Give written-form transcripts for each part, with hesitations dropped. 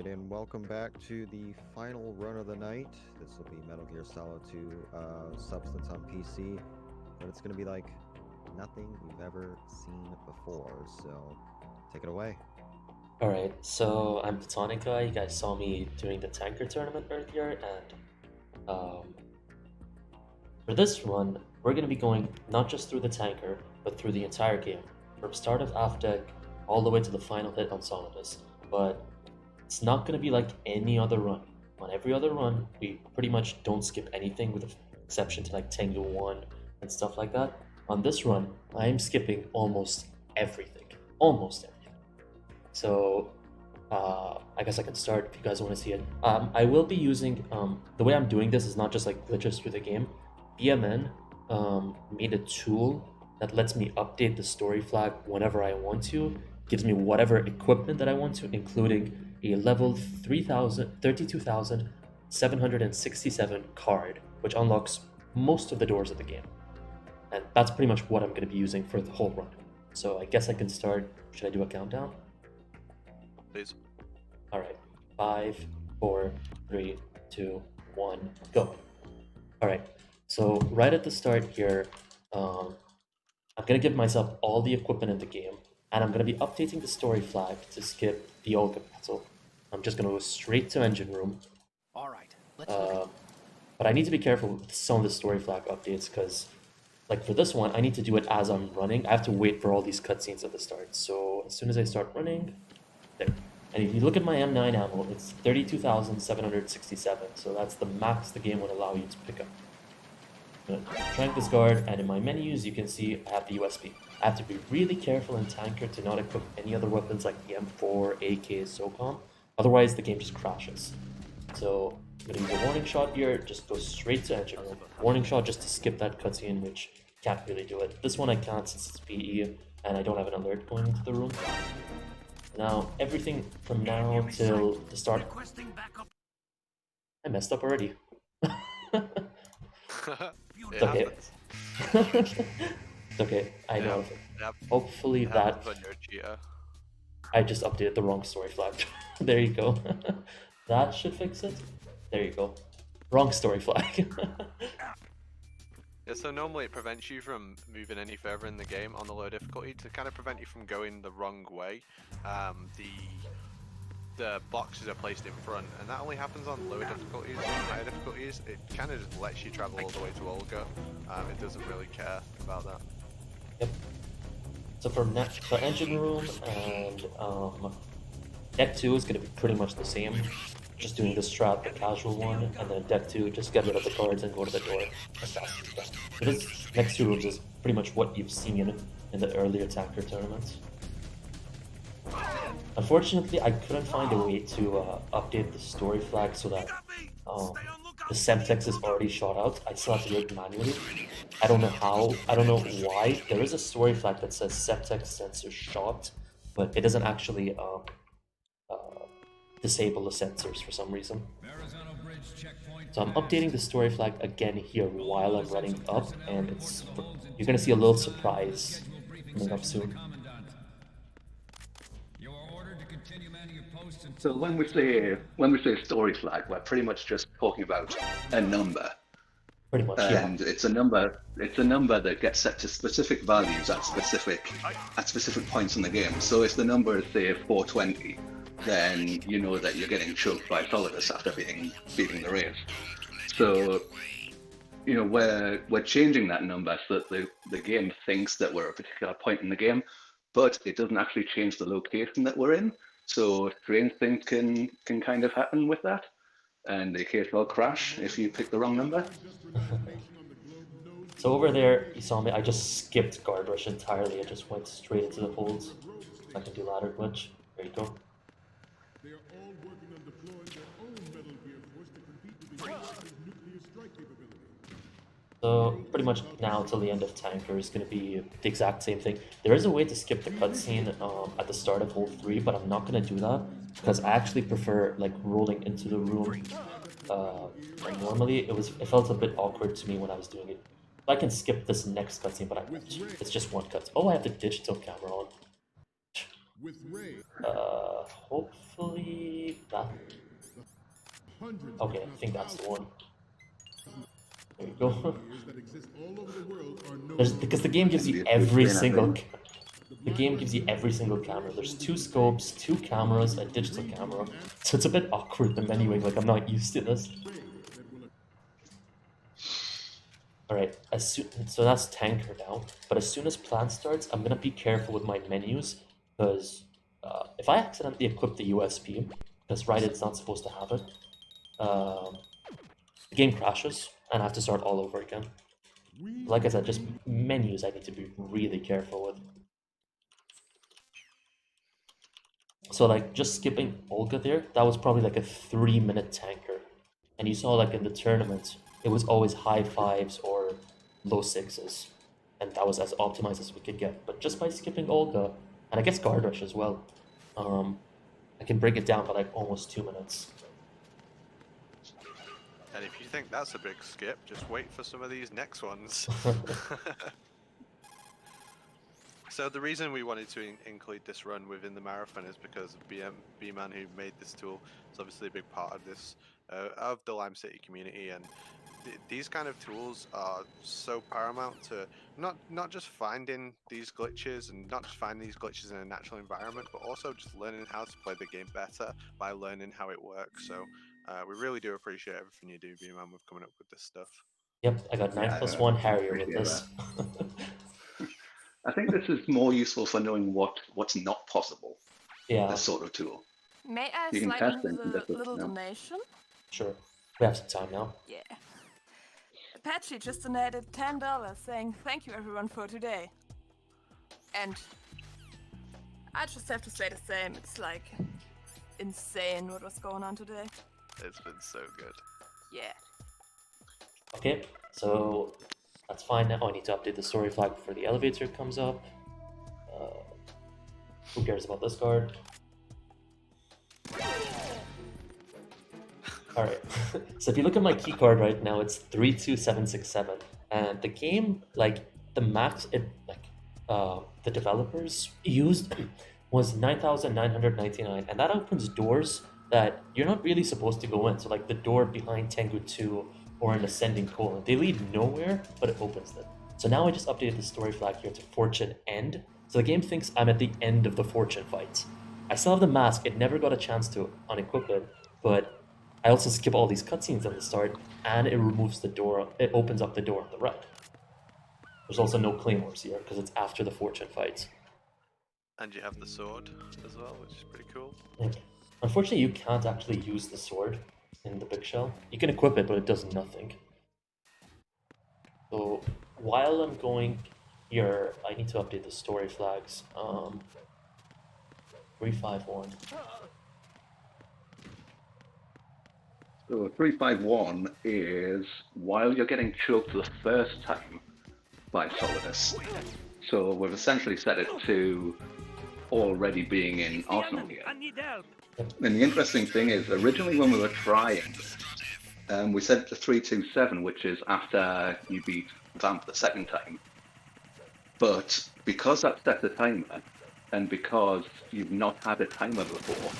and welcome back to the final run of the night. This will be Metal Gear Solid 2 Substance on PC, but it's going to be like nothing we've ever seen before, so take it away. Alright, so I'm PlatonicGuy. You guys saw me during the tanker tournament earlier, and for this run, we're going to be going not just through the tanker, but through the entire game, from start of half deck all the way to the final hit on Solidus. But it's not going to be like any other run. On every other run, we pretty much don't skip anything, with the exception to like Tengu 1 and stuff like that. On this run, I'm skipping almost everything. Almost everything. So I guess I can start if you guys want to see it. I will be using, the way I'm doing this is not just like glitches through the game. BMN made a tool that lets me update the story flag whenever I want to, gives me whatever equipment that I want to, including a level 32,767 card, which unlocks most of the doors of the game. And that's pretty much what I'm going to be using for the whole run. So I guess I can start. Should I do a countdown? Please. All right, 5, 4, 3, 2, 1, go. All right, so right at the start here, I'm gonna give myself all the equipment in the game, and I'm gonna be updating the story flag to skip the Olga battle. I'm just gonna go straight to engine room. All right, let's look. But I need to be careful with some of the story flag updates, because like for this one, I need to do it as I'm running. I have to wait for all these cutscenes at the start. So as soon as I start running, there. And if you look at my M9 ammo, it's 32,767, so that's the max the game would allow you to pick up. I'm gonna trank this guard, and in my menus you can see I have the USB. I have to be really careful in tanker to not equip any other weapons like the M4, AK, SOCOM, otherwise the game just crashes. So I'm gonna use a warning shot here, just go straight to engine room. Warning shot just to skip that cutscene, which can't really do it. This one I can't since it's PE, and I don't have an alert going into the room. Now, everything from now till the start... I messed up already. It's okay. It's okay, I know. Yep. Hopefully that... I just updated the wrong story flag. There you go. That should fix it. There you go. Wrong story flag. Yeah, so normally it prevents you from moving any further in the game on the low difficulty to kind of prevent you from going the wrong way. The boxes are placed in front, and that only happens on lower difficulties. On higher difficulties, it kind of just lets you travel all the way to Olga. It doesn't really care about that. Yep. So for engine room and deck 2 is going to be pretty much the same. Just doing the strat, the casual one, and then deck 2, just get rid of the cards and go to the door as fast as you can. So this next 2 rooms is pretty much what you've seen in the earlier tanker tournaments. Unfortunately, I couldn't find a way to update the story flag so that the Semtex is already shot out. I still have to do it manually. I don't know how, I don't know why. There is a story flag that says Semtex sensor shot, but it doesn't actually disable the sensors for some reason. So I'm updating the story flag again here while I'm running up, and you're gonna see a little surprise coming up soon. So when we say story flag, we're pretty much just talking about a number. Pretty much, and yeah. It's a number that gets set to specific values at specific points in the game. So if the number is say 420, then you know that you're getting choked by Solidus after beating the race. So you know we're changing that number so that the game thinks that we're at a particular point in the game, but it doesn't actually change the location that we're in. So strange things can kind of happen with that, and the case will crash if you pick the wrong number. So over there, you saw me, I just skipped guard rush entirely. I just went straight into the holds. I can do ladder glitch. There you go. So pretty much now till the end of tanker is going to be the exact same thing. There is a way to skip the cutscene at the start of hold 3, but I'm not going to do that because I actually prefer like rolling into the room. And normally it felt a bit awkward to me when I was doing it. I can skip this next cutscene, but I won't. It's just one cut. Oh, I have the digital camera on. Hopefully that. Okay, I think that's the one. There you go. Because the game gives you every single. The game gives you every single camera. There's 2 scopes, 2 cameras, a digital camera. So it's a bit awkward in many ways. Like I'm not used to this. All right, so that's tanker now. But as soon as plant starts, I'm gonna be careful with my menus because if I accidentally equip the USP, because right, it's not supposed to have it, the game crashes and I have to start all over again. Like I said, just menus I need to be really careful with. So like just skipping Olga there, that was probably like a 3-minute tanker. And you saw like in the tournament, it was always high 5s or low 6s. And that was as optimized as we could get. But just by skipping Olga, and I guess Guard Rush as well, I can bring it down by like almost 2 minutes. And if you think that's a big skip, just wait for some of these next ones. So the reason we wanted to include this run within the marathon is because B-Man, who made this tool, is obviously a big part of this, of the Lime City community, and these kind of tools are so paramount to not just finding these glitches and not just finding these glitches in a natural environment, but also just learning how to play the game better by learning how it works. So we really do appreciate everything you do, B-Man, with coming up with this stuff. Yep, I got 9+1 Harrier with this. I think this is more useful for knowing what's not possible. Yeah. This sort of tool. May I You can slide test in things and with a just little no. donation? Sure. We have some time now. Yeah. Apache just donated $10 saying thank you everyone for today. And I just have to say the same. It's like insane what was going on today. It's been so good. Yeah. Okay, so that's fine now. I need to update the story flag before the elevator comes up. Who cares about this card? Alright, so if you look at my key card right now, it's 32767. And the game, like, the max the developers used was 9,999. And that opens doors that you're not really supposed to go in. So, like, the door behind Tengu 2 or an ascending colon. They lead nowhere, but it opens them. So now I just updated the story flag here to Fortune End. So the game thinks I'm at the end of the Fortune fight. I still have the mask, it never got a chance to unequip it, but I also skip all these cutscenes at the start, and it removes the door, it opens up the door on the right. There's also no claymores here, because it's after the Fortune fight. And you have the sword as well, which is pretty cool. Yeah. Unfortunately, you can't actually use the sword in the big shell. You can equip it, but it does nothing. So while I'm going here, I need to update the story flags. 351. So 351 is while you're getting choked the first time by Solidus. So we've essentially set it to already being in Arsenal here. And the interesting thing is, originally when we were trying, we set it to 327, which is after you beat Vamp the second time. But because that set the timer, and because you've not had a timer before,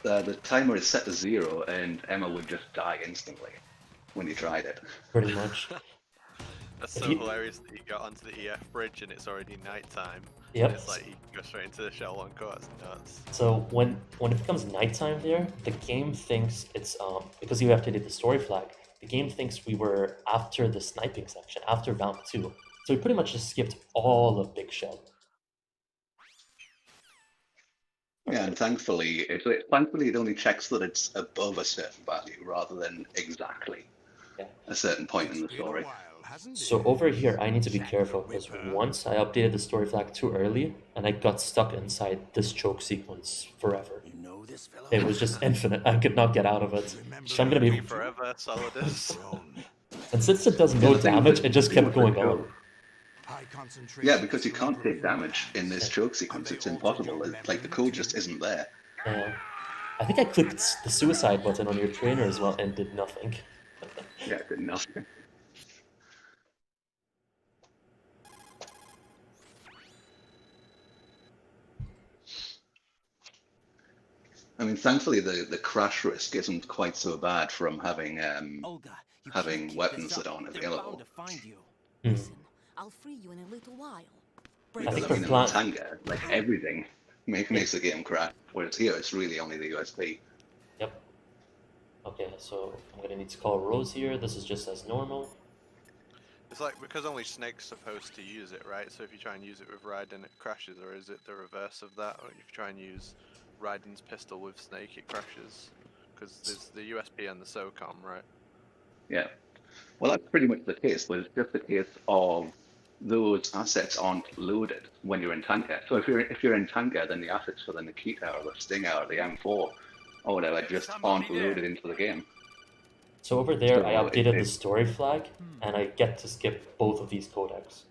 the timer is set to 0, and Emma would just die instantly when you tried it. Pretty much. That's so hilarious that you got onto the EF bridge and it's already nighttime. Yep. And it's like you go straight into the shell one core. That's nuts. So when it becomes nighttime there, the game thinks it's because you have to do the story flag. The game thinks we were after the sniping section, after Vamp 2. So we pretty much just skipped all of Big Shell. Yeah, and thankfully it only checks that it's above a certain value rather than exactly a certain point in the story. So over here, I need to be careful because once I updated the story flag too early and I got stuck inside this choke sequence forever. It was just infinite. I could not get out of it. So I'm gonna be forever Solidus. And since it does no damage, it just kept going on. Yeah, because you can't take damage in this choke sequence. It's impossible. Like the code just isn't there. I think I clicked the suicide button on your trainer as well and did nothing. Yeah, it did nothing. I mean, thankfully the crash risk isn't quite so bad from having Olga, you having can't keep weapons this up. that aren't They're bound available. to find you. Hmm. Listen, I'll free you in a little while. I Because think I their mean, in plan. Tanga, like everything makes the game crash. Whereas here, it's really only the USB. Yep. Okay, so I'm gonna need to call Rose here. This is just as normal. It's like because only Snake's supposed to use it, right? So if you try and use it with Raiden, it crashes, or is it the reverse of that? Or if you try and use Raiden's pistol with Snake, it crashes because there's the USB and the SOCOM, right? Yeah. Well, that's pretty much the case, but it's just the case of those assets aren't loaded when you're in Tanka. So if you're in Tanka, then the assets for the Nikita or the Stinger or the M4 or whatever just aren't loaded into the game. So over there, I So updated the story flag, and I get to skip both of these codecs.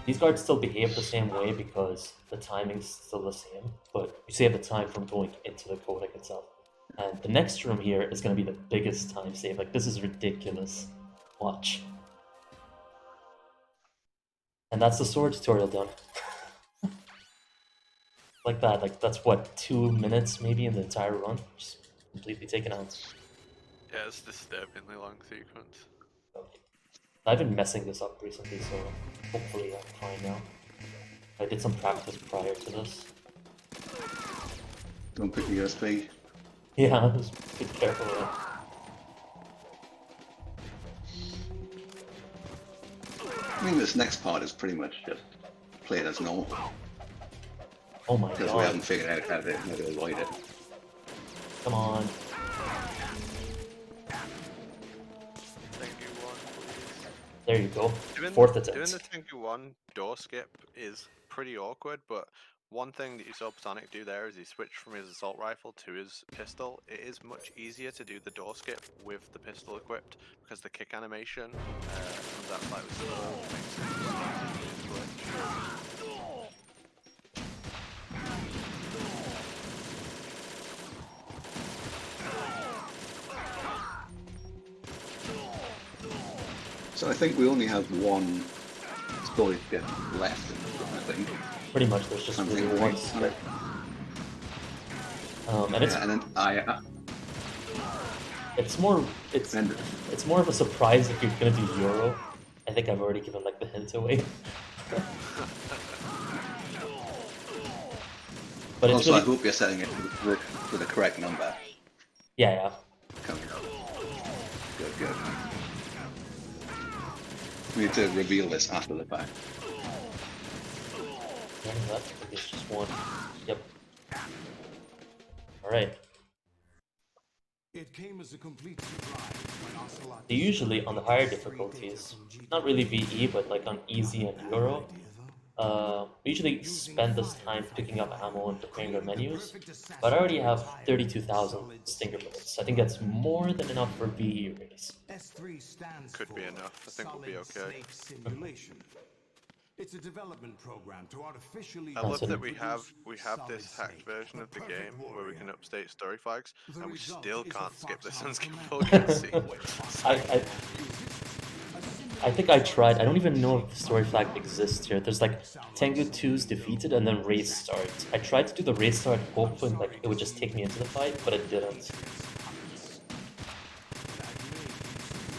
These guards still behave the same way because the timing's still the same, but you save the time from going into the codec itself. And the next room here is going to be the biggest time save. Like, this is ridiculous. Watch. And that's the sword tutorial done. Like that. Like, that's what, 2 minutes maybe in the entire run? Just completely taken out. Yeah, it's disturbingly long sequence. Okay. I've been messing this up recently, so hopefully I'm fine now. I did some practice prior to this. don't pick the USB. Yeah, just be careful with it. I mean, this next part is pretty much just played as normal Oh my because we god. haven't figured out how to avoid it. Come on. Tengu 1, please. There you go. Doing, Fourth doing attempt. the Tengu 1 door skip is pretty awkward, but one thing that you saw Platonic do there is he switched from his assault rifle to his pistol. It is much easier to do the door skip with the pistol equipped because the kick animation comes out slightly slower, makes it glitch. So I think we only have one story skip left in this one, I think. Pretty much, there's just really Something one like- skip. And it's Yeah, and then it's more And- it's more of a surprise if you're gonna do Euro. I think I've already given like the hint away. But it's also, I really hope you're setting it to the correct number. yeah. Coming up. Good, good. We need to reveal this after the fact. One left. I think it's just one. Yep. All right. It came as a complete surprise when Ocelot They usually on the higher difficulties, not really VE, but like on easy and Euro, we usually spend this time picking up ammo and preparing their menus, but I already have 32,000 stinger bullets. I think that's more than enough for VE race. S3 stands Could be for enough. I think we'll be Solid okay. Snake Simulation. It's a development program to artificially I That's love that produce we have Solid this hacked Snake, version of the perfect game where we warrior. can update story flags, The and we result still is a can't skip this foxhound and skip command. full cutscene. I think I tried. I don't even know if the story flag exists here. There's like Tengu 2's defeated and then race start. I tried to do the race start hoping like it would just take me into the fight, but it didn't.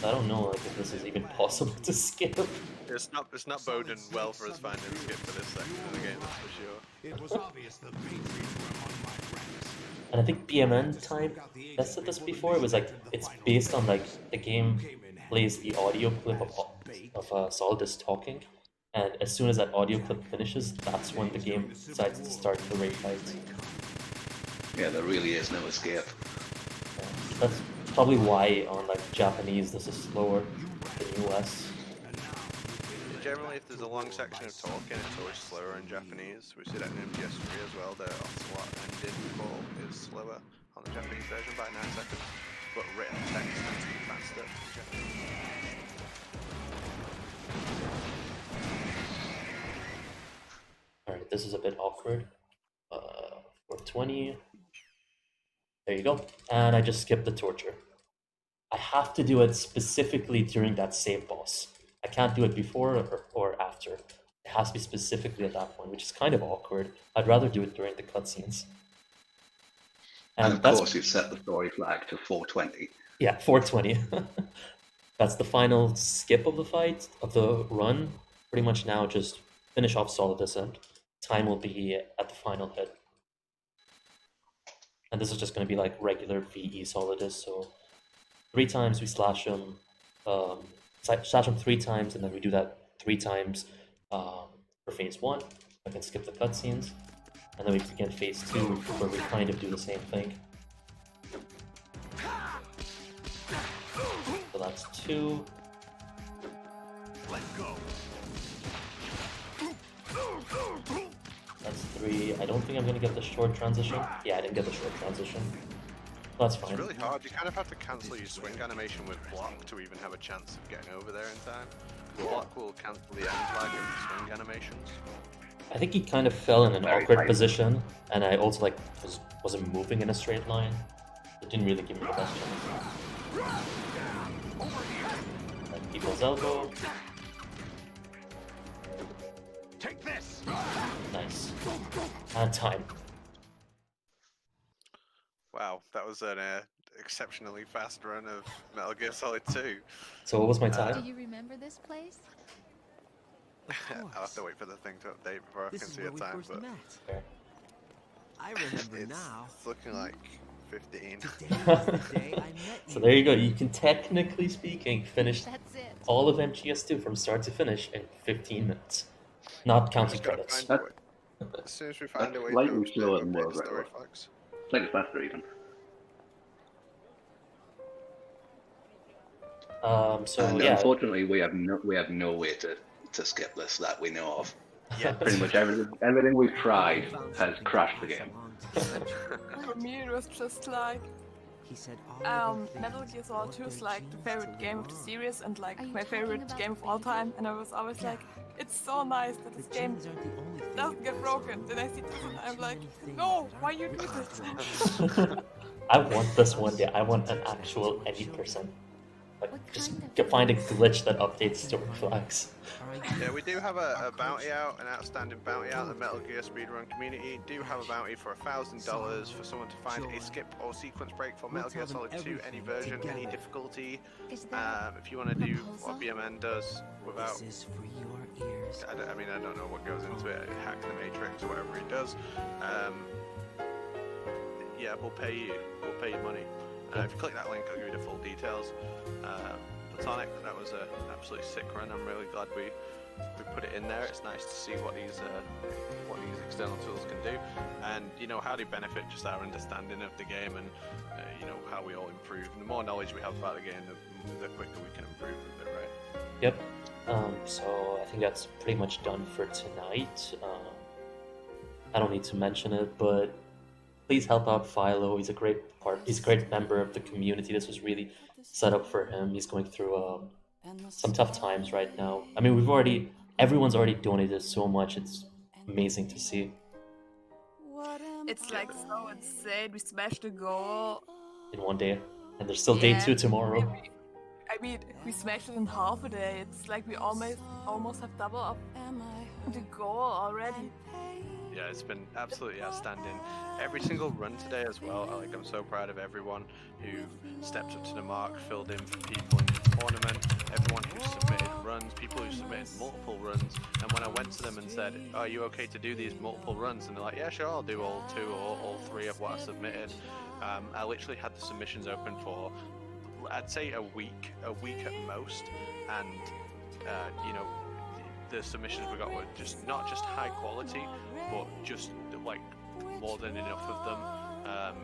I don't know like if this is even possible to skip. It's not boding well for us finding a skip for this section of the game, that's for sure. It was obvious the Patriots were among my ranks. And I think BMN time tested this before. It was like it's based on like the game plays the audio clip of Solidus talking, and as soon as that audio clip finishes, that's when the game decides to start the raid fight. Yeah, there really is no escape. That's probably why on like Japanese this is slower than US. Generally, if there's a long section of talking, it's always slower in Japanese. We see that in MGS3 as well. The Ocelot ending call is slower on the Japanese version by 9 seconds, but written text tends to be faster in Japanese. Alright, this is a bit awkward. 420. There you go. And I just skipped the torture. I have to do it specifically during that save boss. I can't do it before or after. It has to be specifically at that point, which is kind of awkward. I'd rather do it during the cutscenes. And of that's, course, you've set the story flag to 420. yeah, 420. That's the final skip of the fight, of the run. Pretty much now just finish off Solidus and time will be at the final hit. And this is just going to be like regular VE Solidus, so 3 times we slash him, slash him 3 times, and then we do that 3 times for phase 1. I can skip the cutscenes, and then we begin phase 2, where we kind of do the same thing. So that's 2. Let go. That's 3. I don't think I'm gonna get the short transition. Yeah, I didn't get the short transition. That's fine. It's really hard. You kind of have to cancel your swing animation with block to even have a chance of getting over there in time. Block will cancel the end lag of the swing animations. I think he kind of fell in an Very awkward tight. position, and I also like wasn't moving in a straight line. It didn't really give me the best chance. And people's elbow. Take this. Nice. And time. Wow, that was an exceptionally fast run of Metal Gear Solid 2. So what was my Do time? you remember this place? I'll have to wait for the thing to update before I This can is see where a we time, first but met. Fair. I remember now. it's looking like 15. Today was the day I met you. So there you go. You can technically speaking finish That's it. all of MGS2 from start to finish in 15 minutes. Not counting Just gotta credits. find a way. As soon as we find a That's way slightly to slower than update world the story record. flags. Slightly faster even. So And yeah, unfortunately, we have no way to skip this that we know of. Yeah. Pretty much everything we've tried has crashed the game. For me, it was just like He said all of the Metal things Gear Solid what 2 is they like the changed favorite to game of the love. series and like Are you my talking favorite about game of the all video? time. And I was always like, it's so nice that The this game genes aren't the only thing doesn't you get pass broken. on. Then I see this and I'm Too like, many things no, that why aren't you do passed this? on. I want this one day. I want an actual any percent. Like What just kind of get, find a things? glitch that updates story flags. Yeah, we do have a bounty out, an outstanding bounty out. The Metal Gear Speedrun community do have a bounty for $1,000 for someone to find a skip or sequence break for Metal Gear Solid 2, any version, any difficulty. Is that If you want to do what proposal? BMN does without, This is for your ears. I don't know what goes into it, hack the Matrix or whatever he does. Yeah, we'll pay you money. If you click that link, I'll give you the full details. Platonic, that was an absolutely sick run. I'm really glad we put it in there. It's nice to see what these external tools can do, and how they benefit just our understanding of the game, and how we all improve. And the more knowledge we have about the game, the quicker we can improve with it, right? Yep. So I think that's pretty much done for tonight. I don't need to mention it, but please help out Philo. He's a great member of the community. This was really set up for him. He's going through some tough times right now. I mean, everyone's already donated so much. It's amazing to see. It's like so insane. We smashed a goal. In one day, and there's still day 2 tomorrow. I mean, we smashed it in half a day. It's like we almost have double up the goal already. Yeah, it's been absolutely outstanding. Every single run today as well. I'm so proud of everyone who stepped up to the mark, filled in for people in the tournament, everyone who submitted runs, people who submitted multiple runs. And when I went to them and said, "Are you okay to do these multiple runs?" and they're like, "Yeah, sure, I'll do all 2 or all 3 of what I submitted." I literally had the submissions open for, I'd say a week at most, and the submissions we got were not just high quality, but just like more than enough of them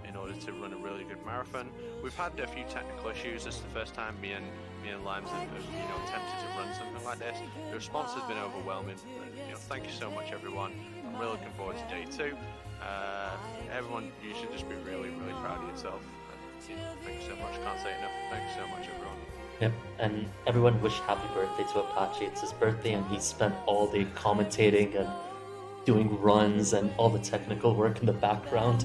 in order to run a really good marathon. We've had a few technical issues. This is the first time me and Limes have attempted to run something like this. The response has been overwhelming. Thank you so much, everyone. I'm really looking forward to day 2. Everyone, you should just be really, really proud of yourself. And, thank you so much. Can't say enough. Thank you so much, everyone. Yep, and everyone wish happy birthday to Apache. It's his birthday, and he spent all day commentating and doing runs and all the technical work in the background.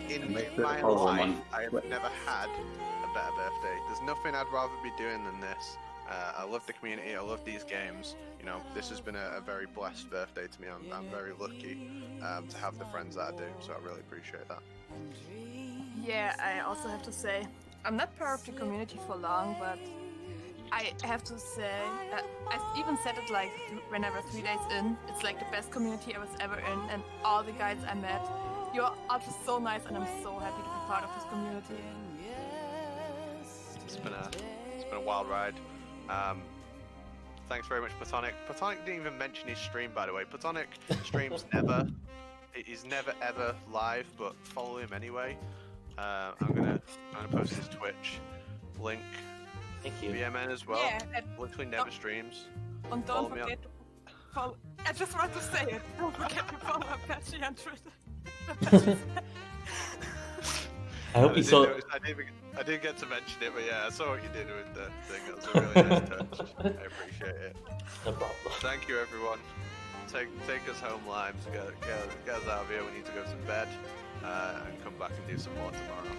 In Make my the follow life, on. I have never had a better birthday. There's nothing I'd rather be doing than this. I love the community. I love these games. You know, this has been a very blessed birthday to me. I'm very lucky to have the friends that I do. So I really appreciate that. Yeah, I also have to say, I'm not part of the community for long, but I have to say, I even said it like when I was 3 days in, it's like the best community I was ever in, and all the guys I met, you're all just so nice, and I'm so happy to be part of this community. It's been a wild ride. Thanks very much, Platonic. Platonic didn't even mention his stream, by the way. Platonic streams never. He's never ever live, but follow him anyway. I'm gonna post his Twitch link. Thank you. BMN as well. Yeah, and literally never streams. And Follow don't me on- forget to follow. I just want to say it. Don't forget to follow Apache on Twitter. I hope you saw. I didn't get to mention it, but yeah, I saw what you did with the thing. That was a really nice touch. I appreciate it. No problem. Thank you, everyone. Take us home, Limes. Get us out of here. We need to go to bed and come back and do some more tomorrow.